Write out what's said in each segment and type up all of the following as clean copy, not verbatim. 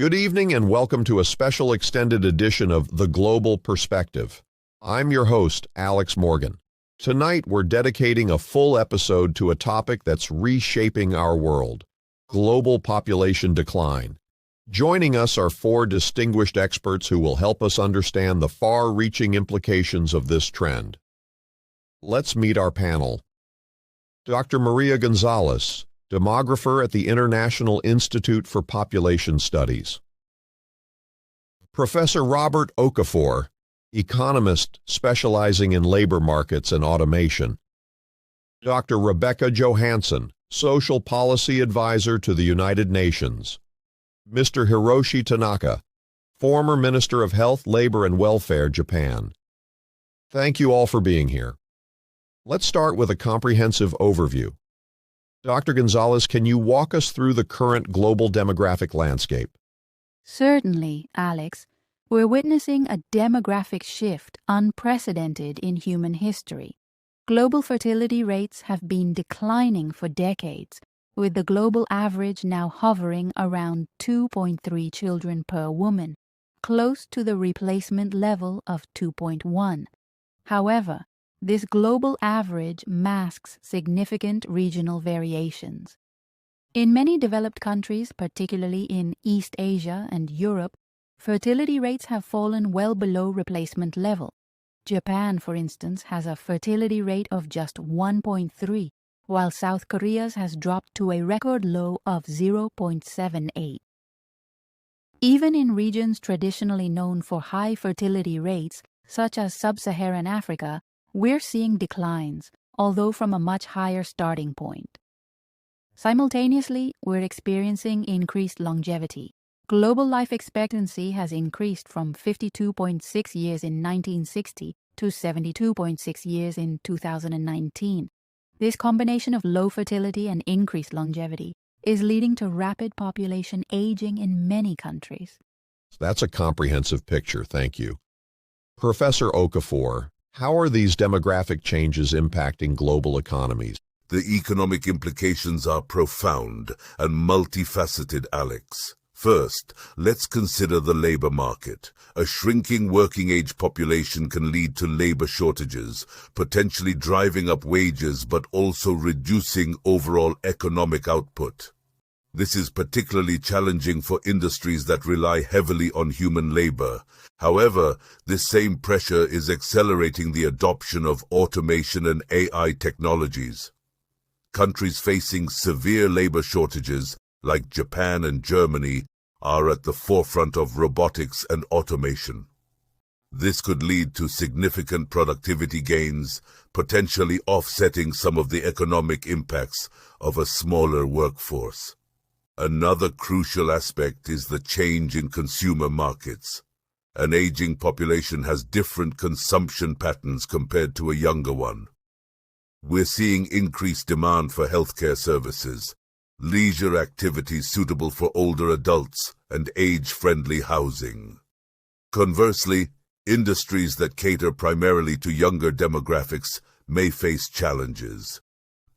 Good evening and welcome to a special extended edition of The Global Perspective. I'm your host, Alex Morgan. Tonight we're dedicating a full episode to a topic that's reshaping our world: global population decline. Joining us are four distinguished experts who will help us understand the far-reaching implications of this trend. Let's meet our panel. Dr. Maria Gonzalez, demographer at the International Institute for Population Studies. Professor Robert Okafor, economist specializing in labor markets and automation. Dr. Rebecca Johansson, social policy advisor to the United Nations. Mr. Hiroshi Tanaka, former Minister of Health, Labor and Welfare, Japan. Thank you all for being here. Let's start with a comprehensive overview. Dr. Gonzalez, can you walk us through the current global demographic landscape? Certainly, Alex. We're witnessing a demographic shift unprecedented in human history. Global fertility rates have been declining for decades, with the global average now hovering around 2.3 children per woman, close to the replacement level of 2.1. However, this global average masks significant regional variations. In many developed countries, particularly in East Asia and Europe, fertility rates have fallen well below replacement level. Japan, for instance, has a fertility rate of just 1.3, while South Korea's has dropped to a record low of 0.78. Even in regions traditionally known for high fertility rates, such as sub-Saharan Africa, we're seeing declines, although from a much higher starting point. Simultaneously, we're experiencing increased longevity. Global life expectancy has increased from 52.6 years in 1960 to 72.6 years in 2019. This combination of low fertility and increased longevity is leading to rapid population aging in many countries. That's a comprehensive picture, thank you. Professor Okafor, how are these demographic changes impacting global economies? The economic implications are profound and multifaceted, Alex. First, let's consider the labor market. A shrinking working-age population can lead to labor shortages, potentially driving up wages but also reducing overall economic output. This is particularly challenging for industries that rely heavily on human labor. However, this same pressure is accelerating the adoption of automation and AI technologies. Countries facing severe labor shortages, like Japan and Germany, are at the forefront of robotics and automation. This could lead to significant productivity gains, potentially offsetting some of the economic impacts of a smaller workforce. Another crucial aspect is the change in consumer markets. An aging population has different consumption patterns compared to a younger one. We're seeing increased demand for healthcare services, leisure activities suitable for older adults, and age-friendly housing. Conversely, industries that cater primarily to younger demographics may face challenges.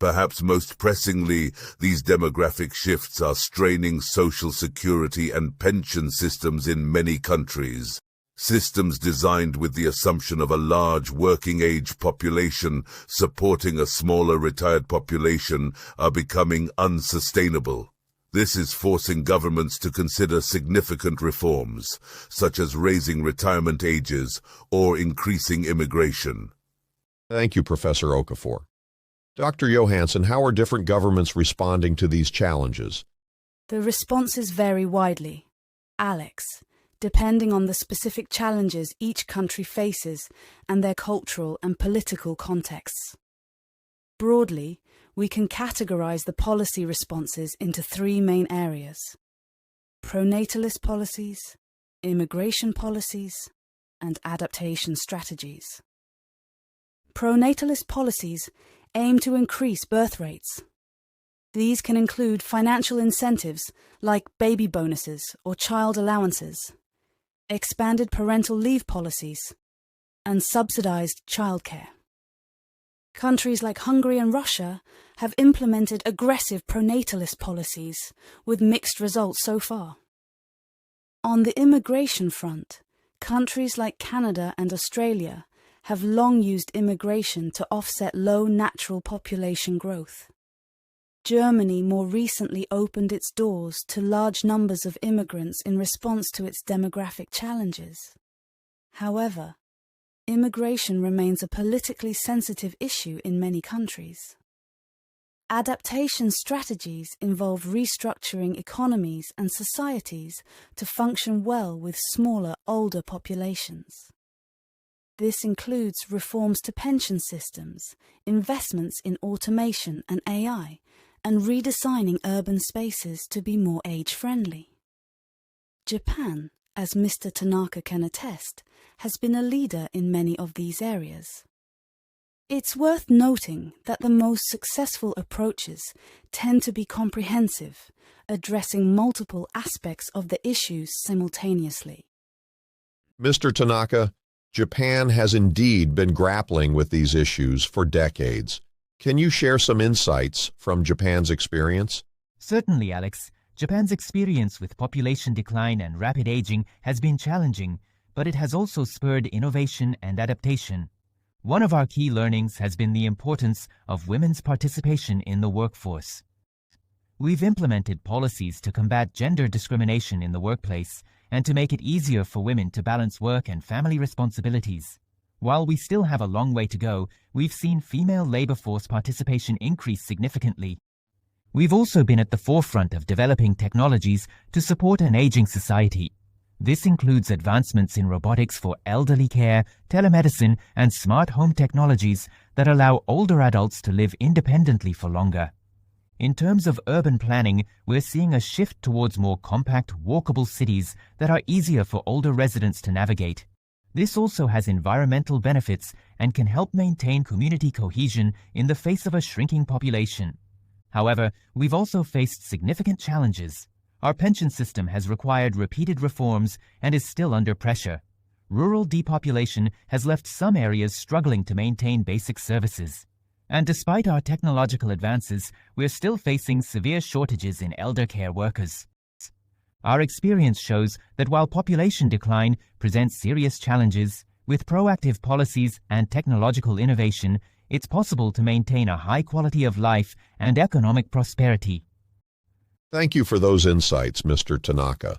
Perhaps most pressingly, these demographic shifts are straining social security and pension systems in many countries. Systems designed with the assumption of a large working-age population supporting a smaller retired population are becoming unsustainable. This is forcing governments to consider significant reforms, such as raising retirement ages or increasing immigration. Thank you, Professor Okafor. Dr. Johansson, how are different governments responding to these challenges? The responses vary widely, Alex, depending on the specific challenges each country faces and their cultural and political contexts. Broadly, we can categorize the policy responses into three main areas: pronatalist policies, immigration policies, and adaptation strategies. Pronatalist policies aim to increase birth rates. These can include financial incentives like baby bonuses or child allowances, expanded parental leave policies, and subsidized childcare. Countries like Hungary and Russia have implemented aggressive pronatalist policies with mixed results so far. On the immigration front, countries like Canada and Australia have long used immigration to offset low natural population growth. Germany more recently opened its doors to large numbers of immigrants in response to its demographic challenges. However, immigration remains a politically sensitive issue in many countries. Adaptation strategies involve restructuring economies and societies to function well with smaller, older populations. This includes reforms to pension systems, investments in automation and AI, and redesigning urban spaces to be more age-friendly. Japan, as Mr. Tanaka can attest, has been a leader in many of these areas. It's worth noting that the most successful approaches tend to be comprehensive, addressing multiple aspects of the issues simultaneously. Mr. Tanaka, Japan has indeed been grappling with these issues for decades. Can you share some insights from Japan's experience? Certainly, Alex. Japan's experience with population decline and rapid aging has been challenging, but it has also spurred innovation and adaptation. One of our key learnings has been the importance of women's participation in the workforce. We've implemented policies to combat gender discrimination in the workplace and to make it easier for women to balance work and family responsibilities. While we still have a long way to go, we've seen female labor force participation increase significantly. We've also been at the forefront of developing technologies to support an aging society. This includes advancements in robotics for elderly care, telemedicine, and smart home technologies that allow older adults to live independently for longer. In terms of urban planning, we're seeing a shift towards more compact, walkable cities that are easier for older residents to navigate. This also has environmental benefits and can help maintain community cohesion in the face of a shrinking population. However, we've also faced significant challenges. Our pension system has required repeated reforms and is still under pressure. Rural depopulation has left some areas struggling to maintain basic services. And despite our technological advances, we're still facing severe shortages in elder care workers. Our experience shows that while population decline presents serious challenges, with proactive policies and technological innovation, it's possible to maintain a high quality of life and economic prosperity. Thank you for those insights, Mr. Tanaka.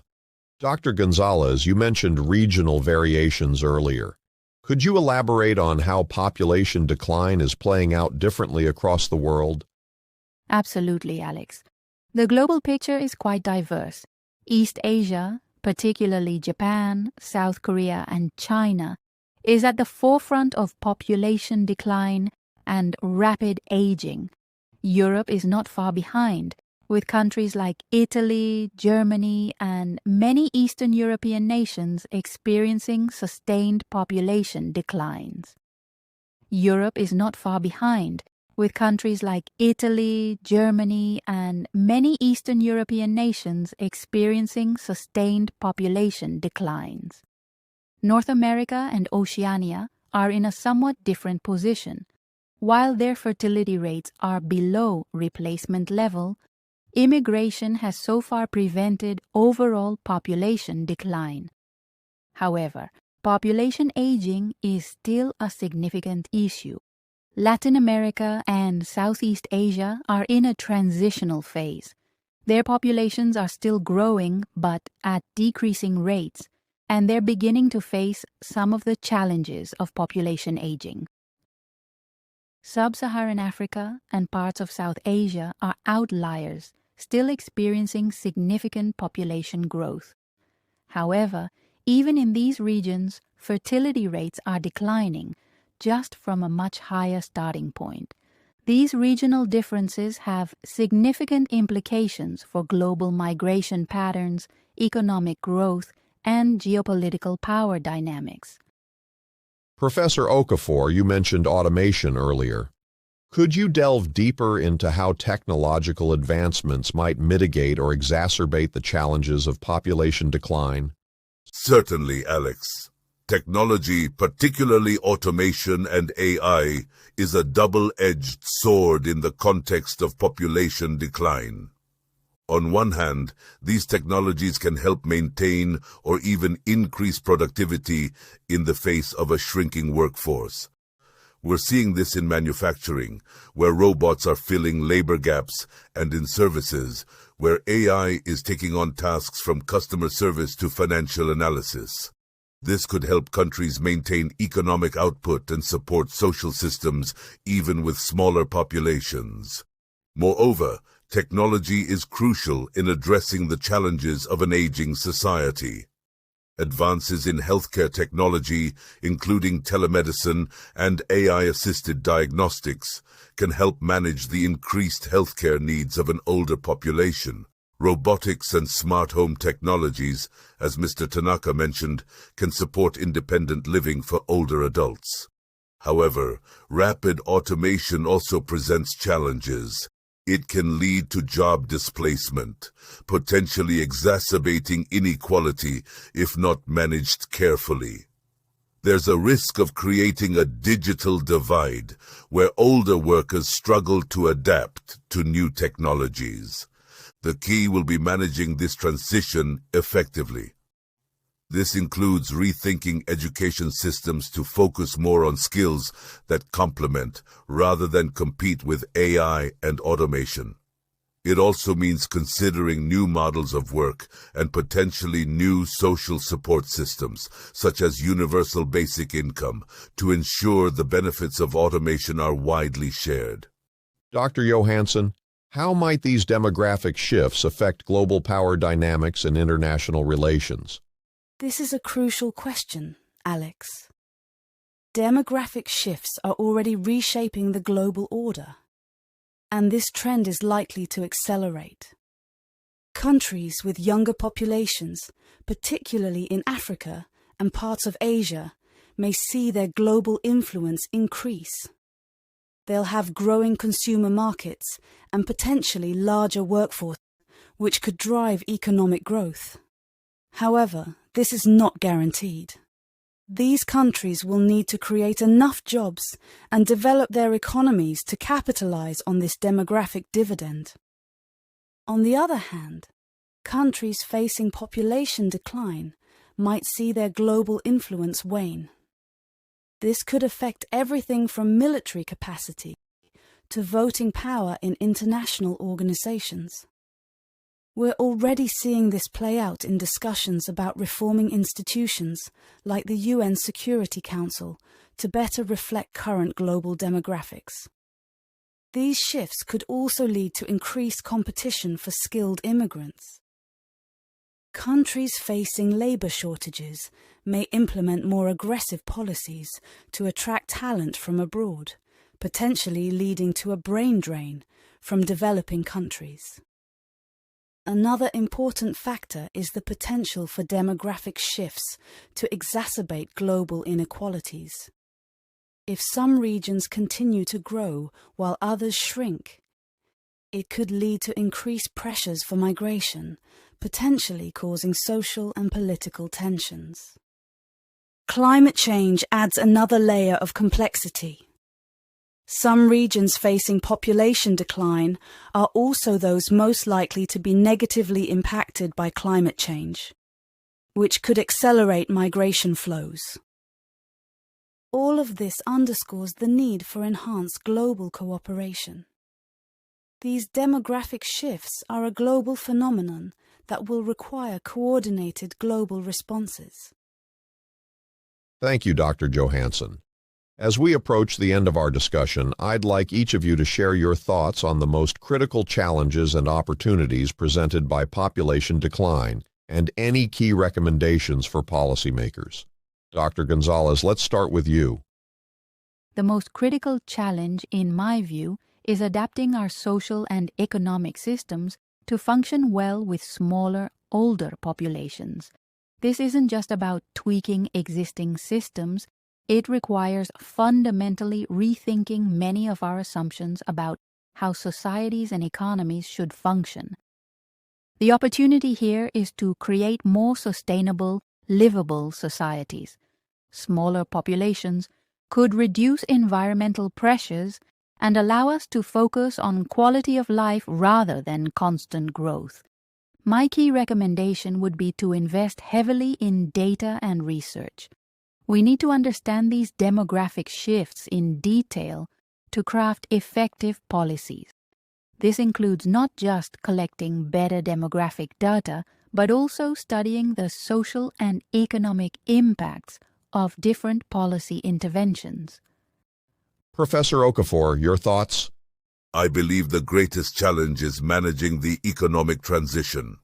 Dr. Gonzalez, you mentioned regional variations earlier. Could you elaborate on how population decline is playing out differently across the world? Absolutely, Alex. The global picture is quite diverse. East Asia, particularly Japan, South Korea, and China, is at the forefront of population decline and rapid aging. Europe is not far behind, with countries like Italy, Germany, and many Eastern European nations experiencing sustained population declines. Europe is not far behind, with countries like Italy, Germany, and many Eastern European nations experiencing sustained population declines. North America and Oceania are in a somewhat different position. While their fertility rates are below replacement level, immigration has so far prevented overall population decline. However, population aging is still a significant issue. Latin America and Southeast Asia are in a transitional phase. Their populations are still growing but at decreasing rates, and they're beginning to face some of the challenges of population aging. Sub-Saharan Africa and parts of South Asia are outliers, still experiencing significant population growth. However, even in these regions, fertility rates are declining, just from a much higher starting point. These regional differences have significant implications for global migration patterns, economic growth, and geopolitical power dynamics. Professor Okafor, you mentioned automation earlier. Could you delve deeper into how technological advancements might mitigate or exacerbate the challenges of population decline? Certainly, Alex. Technology, particularly automation and AI, is a double-edged sword in the context of population decline. On one hand, these technologies can help maintain or even increase productivity in the face of a shrinking workforce. We're seeing this in manufacturing, where robots are filling labor gaps, and in services, where AI is taking on tasks from customer service to financial analysis. This could help countries maintain economic output and support social systems even with smaller populations. Moreover, technology is crucial in addressing the challenges of an aging society. Advances in healthcare technology, including telemedicine and AI-assisted diagnostics, can help manage the increased healthcare needs of an older population. Robotics and smart home technologies, as Mr. Tanaka mentioned, can support independent living for older adults. However, rapid automation also presents challenges. It can lead to job displacement, potentially exacerbating inequality if not managed carefully. There's a risk of creating a digital divide where older workers struggle to adapt to new technologies. The key will be managing this transition effectively. This includes rethinking education systems to focus more on skills that complement rather than compete with AI and automation. It also means considering new models of work and potentially new social support systems, such as universal basic income, to ensure the benefits of automation are widely shared. Dr. Johansson, how might these demographic shifts affect global power dynamics and international relations? This is a crucial question, Alex. Demographic shifts are already reshaping the global order, and this trend is likely to accelerate. Countries with younger populations, particularly in Africa and parts of Asia, may see their global influence increase. They'll have growing consumer markets and potentially larger workforce, which could drive economic growth. However, this is not guaranteed. These countries will need to create enough jobs and develop their economies to capitalize on this demographic dividend. On the other hand, countries facing population decline might see their global influence wane. This could affect everything from military capacity to voting power in international organizations. We're already seeing this play out in discussions about reforming institutions like the UN Security Council to better reflect current global demographics. These shifts could also lead to increased competition for skilled immigrants. Countries facing labor shortages may implement more aggressive policies to attract talent from abroad, potentially leading to a brain drain from developing countries. Another important factor is the potential for demographic shifts to exacerbate global inequalities. If some regions continue to grow while others shrink, it could lead to increased pressures for migration, potentially causing social and political tensions. Climate change adds another layer of complexity. Some regions facing population decline are also those most likely to be negatively impacted by climate change, which could accelerate migration flows. All of this underscores the need for enhanced global cooperation. These demographic shifts are a global phenomenon that will require coordinated global responses. Thank you, Dr. Johansson. As we approach the end of our discussion, I'd like each of you to share your thoughts on the most critical challenges and opportunities presented by population decline and any key recommendations for policymakers. Dr. Gonzalez, let's start with you. The most critical challenge, in my view, is adapting our social and economic systems to function well with smaller, older populations. This isn't just about tweaking existing systems. It requires fundamentally rethinking many of our assumptions about how societies and economies should function. The opportunity here is to create more sustainable, livable societies. Smaller populations could reduce environmental pressures and allow us to focus on quality of life rather than constant growth. My key recommendation would be to invest heavily in data and research. We need to understand these demographic shifts in detail to craft effective policies. This includes not just collecting better demographic data, but also studying the social and economic impacts of different policy interventions. Professor Okafor, your thoughts? I believe the greatest challenge is managing the economic transition.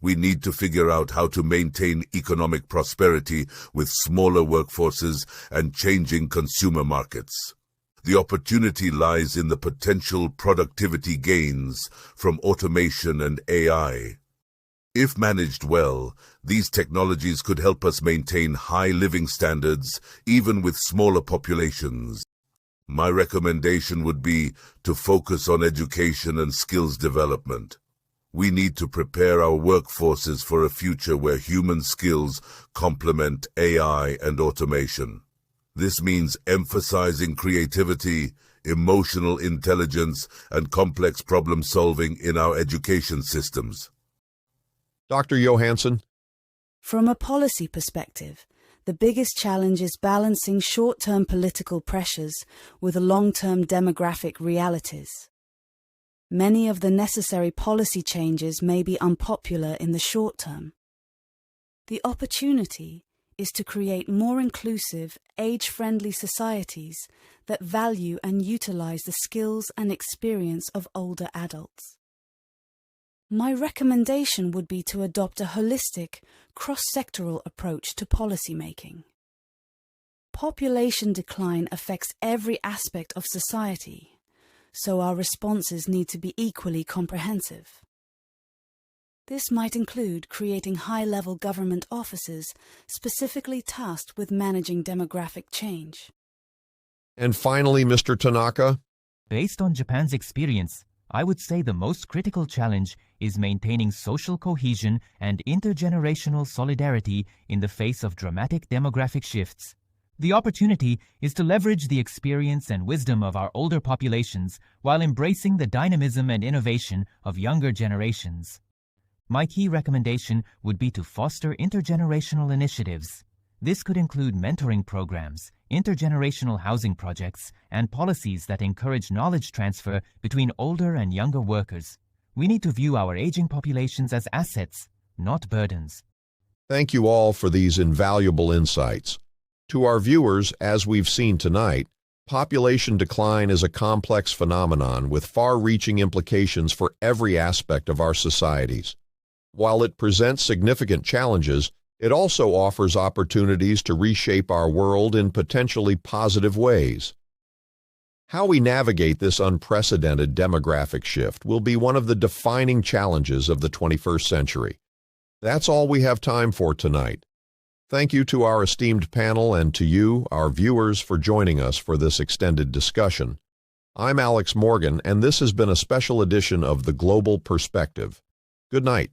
We need to figure out how to maintain economic prosperity with smaller workforces and changing consumer markets. The opportunity lies in the potential productivity gains from automation and AI. If managed well, these technologies could help us maintain high living standards even with smaller populations. My recommendation would be to focus on education and skills development. We need to prepare our workforces for a future where human skills complement AI and automation. This means emphasizing creativity, emotional intelligence, and complex problem solving in our education systems. Dr. Johansson? From a policy perspective, the biggest challenge is balancing short-term political pressures with long-term demographic realities. Many of the necessary policy changes may be unpopular in the short term. The opportunity is to create more inclusive, age-friendly societies that value and utilize the skills and experience of older adults. My recommendation would be to adopt a holistic, cross-sectoral approach to policymaking. Population decline affects every aspect of society, so our responses need to be equally comprehensive. This might include creating high-level government offices specifically tasked with managing demographic change. And finally, Mr. Tanaka? Based on Japan's experience, I would say the most critical challenge is maintaining social cohesion and intergenerational solidarity in the face of dramatic demographic shifts. The opportunity is to leverage the experience and wisdom of our older populations while embracing the dynamism and innovation of younger generations. My key recommendation would be to foster intergenerational initiatives. This could include mentoring programs, intergenerational housing projects, and policies that encourage knowledge transfer between older and younger workers. We need to view our aging populations as assets, not burdens. Thank you all for these invaluable insights. To our viewers, as we've seen tonight, population decline is a complex phenomenon with far-reaching implications for every aspect of our societies. While it presents significant challenges, it also offers opportunities to reshape our world in potentially positive ways. How we navigate this unprecedented demographic shift will be one of the defining challenges of the 21st century. That's all we have time for tonight. Thank you to our esteemed panel and to you, our viewers, for joining us for this extended discussion. I'm Alex Morgan, and this has been a special edition of The Global Perspective. Good night.